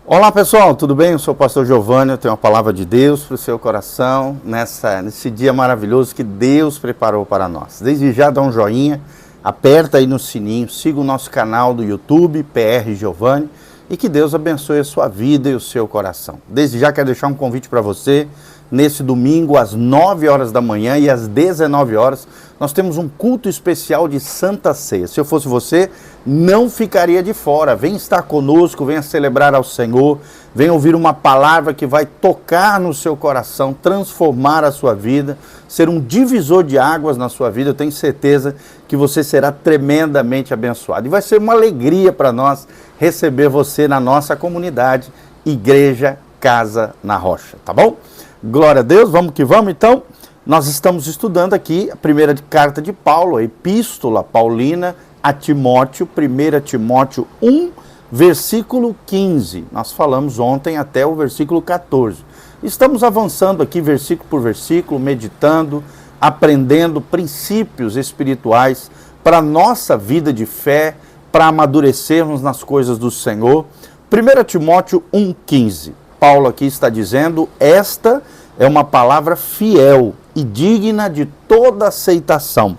Olá pessoal, tudo bem? Eu sou o pastor Giovanni, eu tenho uma palavra de Deus para o seu coração nesse dia maravilhoso que Deus preparou para nós. Desde já dá um joinha, aperta aí no sininho, siga o nosso canal do YouTube, PR Giovanni, e que Deus abençoe a sua vida e o seu coração. Desde já quero deixar um convite para você, nesse domingo às 9 horas da manhã e às 19 horas, nós temos um culto especial de Santa Ceia. Se eu fosse você, não ficaria de fora. Vem estar conosco, venha celebrar ao Senhor, venha ouvir uma palavra que vai tocar no seu coração, transformar a sua vida, ser um divisor de águas na sua vida. Eu tenho certeza que você será tremendamente abençoado. E vai ser uma alegria para nós receber você na nossa comunidade, Igreja Casa na Rocha, tá bom? Glória a Deus, vamos que vamos então. Nós estamos estudando aqui a primeira carta de Paulo, a Epístola Paulina a Timóteo, 1 Timóteo 1, versículo 15. Nós falamos ontem até o versículo 14. Estamos avançando aqui versículo por versículo, meditando, aprendendo princípios espirituais para a nossa vida de fé, para amadurecermos nas coisas do Senhor. 1 Timóteo 1,15. Paulo aqui está dizendo, esta é uma palavra fiel e digna de toda aceitação,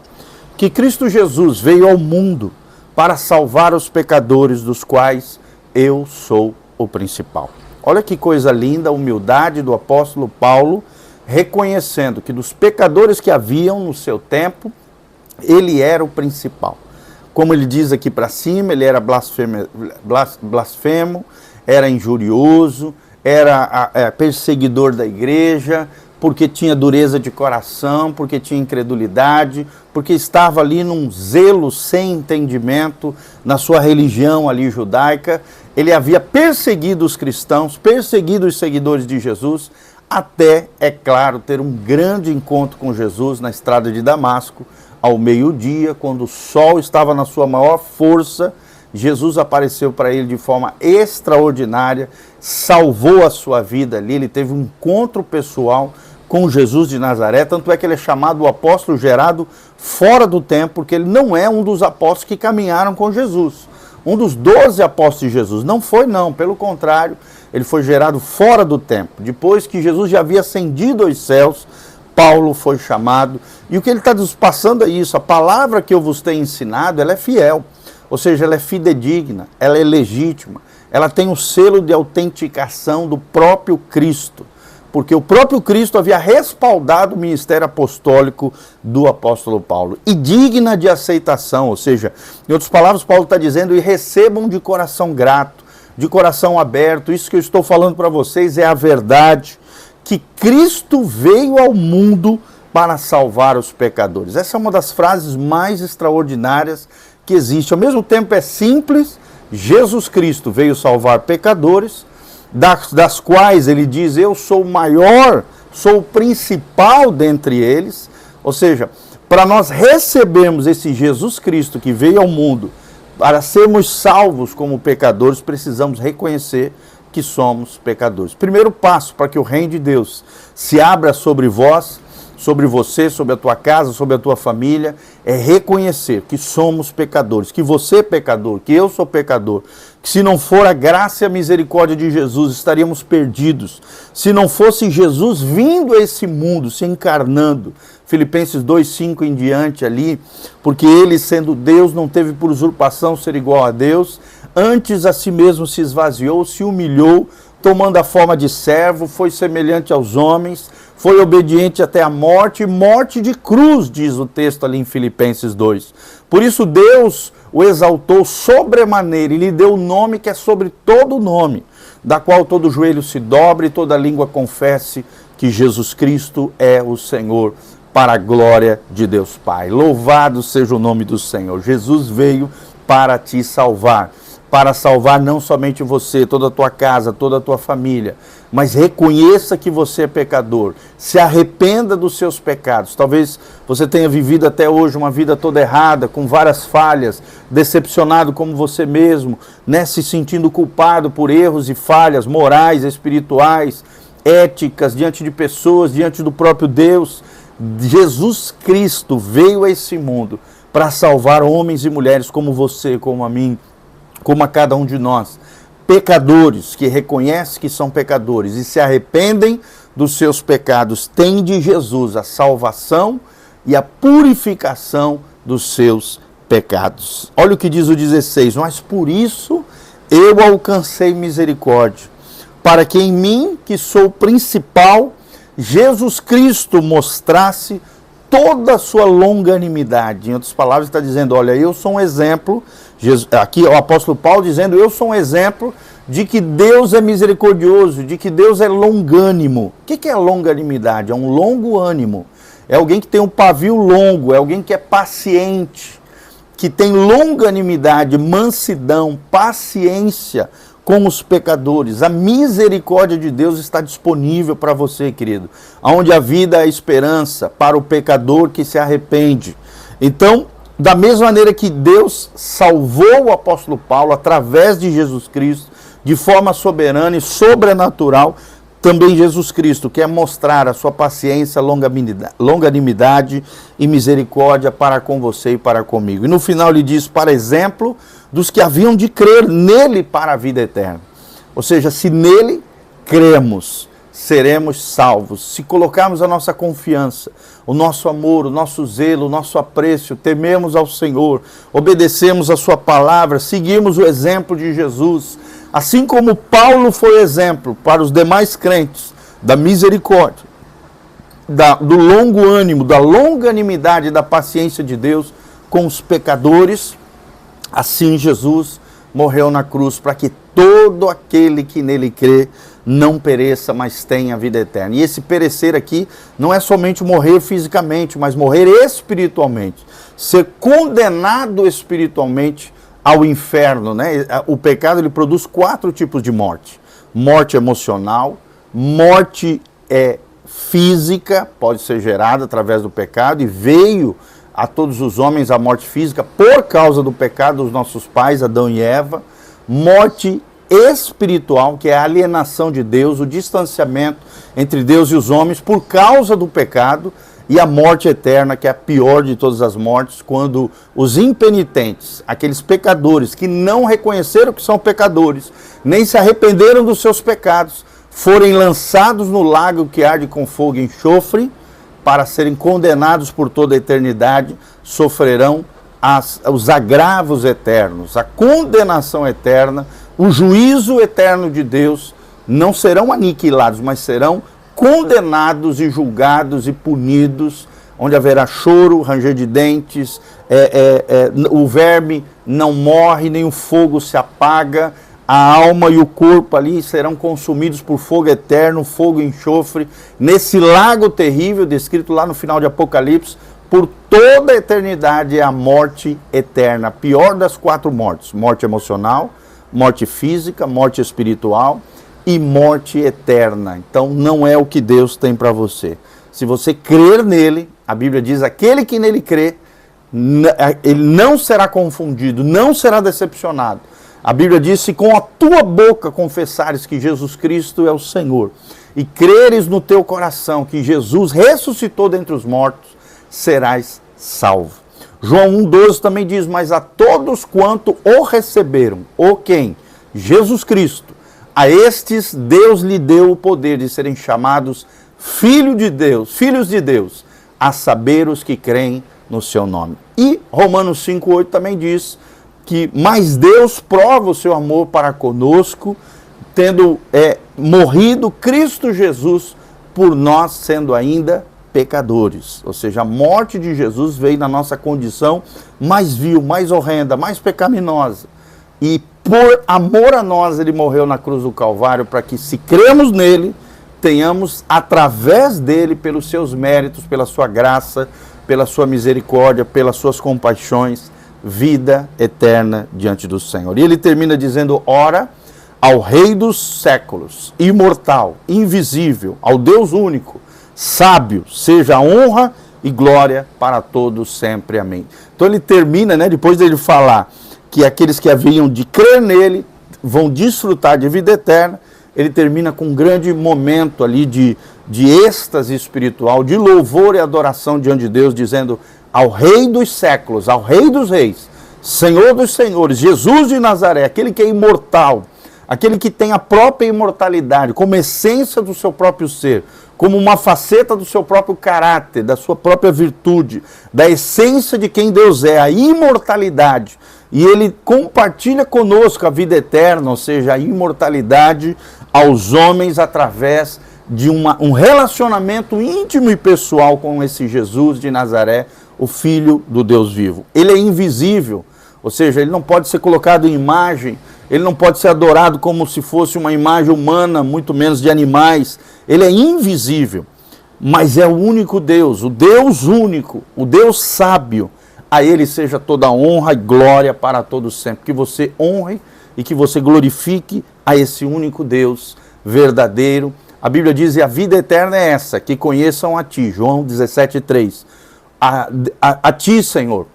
que Cristo Jesus veio ao mundo para salvar os pecadores, dos quais eu sou o principal. Olha que coisa linda, a humildade do apóstolo Paulo, reconhecendo que dos pecadores que haviam no seu tempo, ele era o principal. Como ele diz aqui para cima, ele era blasfemo, era injurioso, era perseguidor da igreja, porque tinha dureza de coração, porque tinha incredulidade, porque estava ali num zelo sem entendimento na sua religião ali judaica. Ele havia perseguido os cristãos, perseguido os seguidores de Jesus, até, é claro, ter um grande encontro com Jesus na estrada de Damasco, ao meio-dia, quando o sol estava na sua maior força. Jesus apareceu para ele de forma extraordinária, salvou a sua vida ali, ele teve um encontro pessoal com Jesus de Nazaré, tanto é que ele é chamado o apóstolo gerado fora do tempo, porque ele não é um dos apóstolos que caminharam com Jesus. Um dos 12 apóstolos de Jesus. Não foi não, pelo contrário, ele foi gerado fora do tempo. Depois que Jesus já havia ascendido aos céus, Paulo foi chamado. E o que ele está nos passando é isso, a palavra que eu vos tenho ensinado, ela é fiel. Ou seja, ela é fidedigna, ela é legítima, ela tem o selo de autenticação do próprio Cristo, porque o próprio Cristo havia respaldado o ministério apostólico do apóstolo Paulo, e digna de aceitação, ou seja, em outras palavras, Paulo está dizendo, e recebam de coração grato, de coração aberto. Isso que eu estou falando para vocês é a verdade, que Cristo veio ao mundo para salvar os pecadores. Essa é uma das frases mais extraordinárias que existe. Ao mesmo tempo é simples, Jesus Cristo veio salvar pecadores, das quais ele diz, eu sou o maior, sou o principal dentre eles. Ou seja, para nós recebermos esse Jesus Cristo que veio ao mundo, para sermos salvos como pecadores, precisamos reconhecer que somos pecadores. Primeiro passo para que o reino de Deus se abra sobre vós, sobre você, sobre a tua casa, sobre a tua família, é reconhecer que somos pecadores, que você é pecador, que eu sou pecador, que se não for a graça e a misericórdia de Jesus, estaríamos perdidos. Se não fosse Jesus vindo a esse mundo, se encarnando, Filipenses 2,5 em diante ali, porque ele, sendo Deus, não teve por usurpação ser igual a Deus, antes a si mesmo se esvaziou, se humilhou, tomando a forma de servo, foi semelhante aos homens, foi obediente até a morte, morte de cruz, diz o texto ali em Filipenses 2. Por isso Deus o exaltou sobremaneira e lhe deu o nome que é sobre todo nome, da qual todo joelho se dobre e toda língua confesse que Jesus Cristo é o Senhor, para a glória de Deus Pai. Louvado seja o nome do Senhor. Jesus veio para te salvar. Para salvar não somente você, toda a tua casa, toda a tua família, mas reconheça que você é pecador, se arrependa dos seus pecados. Talvez você tenha vivido até hoje uma vida toda errada, com várias falhas, decepcionado como você mesmo, né, se sentindo culpado por erros e falhas morais, espirituais, éticas, diante de pessoas, diante do próprio Deus. Jesus Cristo veio a esse mundo para salvar homens e mulheres como você, como a mim, como a cada um de nós, pecadores, que reconhecem que são pecadores e se arrependem dos seus pecados, têm de Jesus a salvação e a purificação dos seus pecados. Olha o que diz o 16: mas por isso eu alcancei misericórdia, para que em mim, que sou o principal, Jesus Cristo mostrasse toda a sua longanimidade. Em outras palavras, está dizendo, olha, eu sou um exemplo, aqui o apóstolo Paulo dizendo, eu sou um exemplo de que Deus é misericordioso, de que Deus é longânimo. O que é longanimidade? É um longo ânimo. É alguém que tem um pavio longo, é alguém que é paciente, que tem longanimidade, mansidão, paciência com os pecadores. A misericórdia de Deus está disponível para você, querido. Onde a vida é a esperança para o pecador que se arrepende. Então, da mesma maneira que Deus salvou o apóstolo Paulo através de Jesus Cristo, de forma soberana e sobrenatural, também Jesus Cristo quer mostrar a sua paciência, longanimidade e misericórdia para com você e para comigo. E no final ele diz, para exemplo dos que haviam de crer nele para a vida eterna. Ou seja, se nele cremos, seremos salvos. Se colocarmos a nossa confiança, o nosso amor, o nosso zelo, o nosso apreço, tememos ao Senhor, obedecemos a sua palavra, seguimos o exemplo de Jesus, assim como Paulo foi exemplo para os demais crentes da misericórdia, do longo ânimo, da longanimidade e da paciência de Deus com os pecadores, assim Jesus morreu na cruz para que todo aquele que nele crê não pereça, mas tenha a vida eterna. E esse perecer aqui não é somente morrer fisicamente, mas morrer espiritualmente, ser condenado espiritualmente ao inferno, né? O pecado ele produz 4 tipos de morte: morte emocional, morte física, pode ser gerada através do pecado, e veio a todos os homens a morte física por causa do pecado dos nossos pais, Adão e Eva. Morte espiritual, que é a alienação de Deus, o distanciamento entre Deus e os homens por causa do pecado. E a morte eterna, que é a pior de todas as mortes, quando os impenitentes, aqueles pecadores que não reconheceram que são pecadores, nem se arrependeram dos seus pecados, forem lançados no lago que arde com fogo e enxofre, para serem condenados por toda a eternidade, sofrerão os agravos eternos, a condenação eterna, o juízo eterno de Deus. Não serão aniquilados, mas serão condenados e julgados e punidos, onde haverá choro, ranger de dentes, o verme não morre, nem o fogo se apaga, a alma e o corpo ali serão consumidos por fogo eterno, fogo e enxofre, nesse lago terrível, descrito lá no final de Apocalipse, por toda a eternidade. É a morte eterna, a pior das 4 mortes: morte emocional, morte física, morte espiritual e morte eterna. Então não é o que Deus tem para você. Se você crer nele, a Bíblia diz, aquele que nele crê, ele não será confundido, não será decepcionado. A Bíblia diz, se com a tua boca confessares que Jesus Cristo é o Senhor e creres no teu coração que Jesus ressuscitou dentre os mortos, serás salvo. João 1,12 também diz, mas a todos quanto o receberam, o quem? Jesus Cristo. A estes Deus lhe deu o poder de serem chamados filhos de Deus, a saber os que creem no seu nome. E Romanos 5,8 também diz que, mas Deus prova o seu amor para conosco, tendo morrido Cristo Jesus por nós, sendo ainda pecadores. Ou seja, a morte de Jesus veio na nossa condição mais vil, mais horrenda, mais pecaminosa. E por amor a nós, ele morreu na cruz do Calvário, para que, se cremos nele, tenhamos, através dele, pelos seus méritos, pela sua graça, pela sua misericórdia, pelas suas compaixões, vida eterna diante do Senhor. E ele termina dizendo, ora, ao Rei dos séculos, imortal, invisível, ao Deus único, sábio, seja a honra e glória para todos sempre. Amém. Então ele termina, depois dele falar que aqueles que haviam de crer nele vão desfrutar de vida eterna, ele termina com um grande momento ali de êxtase espiritual, de louvor e adoração diante de Deus, dizendo, ao Rei dos séculos, ao Rei dos reis, Senhor dos senhores, Jesus de Nazaré, aquele que é imortal, aquele que tem a própria imortalidade como essência do seu próprio ser, como uma faceta do seu próprio caráter, da sua própria virtude, da essência de quem Deus é, a imortalidade. E ele compartilha conosco a vida eterna, ou seja, a imortalidade aos homens através de um relacionamento íntimo e pessoal com esse Jesus de Nazaré, o Filho do Deus vivo. Ele é invisível, ou seja, ele não pode ser colocado em imagem, ele não pode ser adorado como se fosse uma imagem humana, muito menos de animais. Ele é invisível, mas é o único Deus, o Deus único, o Deus sábio. A ele seja toda honra e glória para todos sempre. Que você honre e que você glorifique a esse único Deus verdadeiro. A Bíblia diz, e a vida eterna é essa, que conheçam a ti, João 17,3. A ti, Senhor,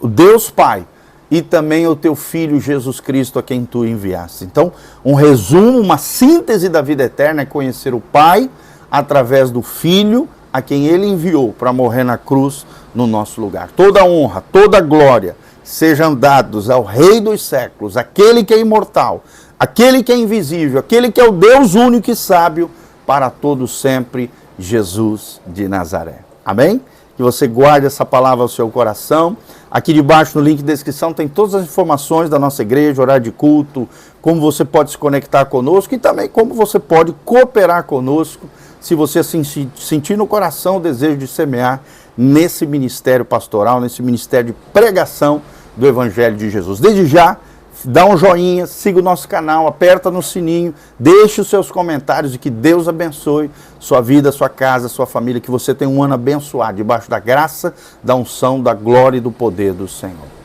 o Deus Pai, e também o teu Filho Jesus Cristo, a quem tu enviaste. Então, um resumo, uma síntese da vida eterna é conhecer o Pai através do Filho, a quem ele enviou para morrer na cruz no nosso lugar. Toda honra, toda glória sejam dados ao Rei dos séculos, aquele que é imortal, aquele que é invisível, aquele que é o Deus único e sábio, para todos sempre, Jesus de Nazaré. Amém? Que você guarde essa palavra ao seu coração. Aqui debaixo no link de descrição tem todas as informações da nossa igreja, horário de culto, como você pode se conectar conosco e também como você pode cooperar conosco se você sentir no coração o desejo de semear nesse ministério pastoral, nesse ministério de pregação do Evangelho de Jesus. Desde já, dá um joinha, siga o nosso canal, aperta no sininho, deixe os seus comentários e que Deus abençoe sua vida, sua casa, sua família, que você tenha um ano abençoado, debaixo da graça, da unção, da glória e do poder do Senhor.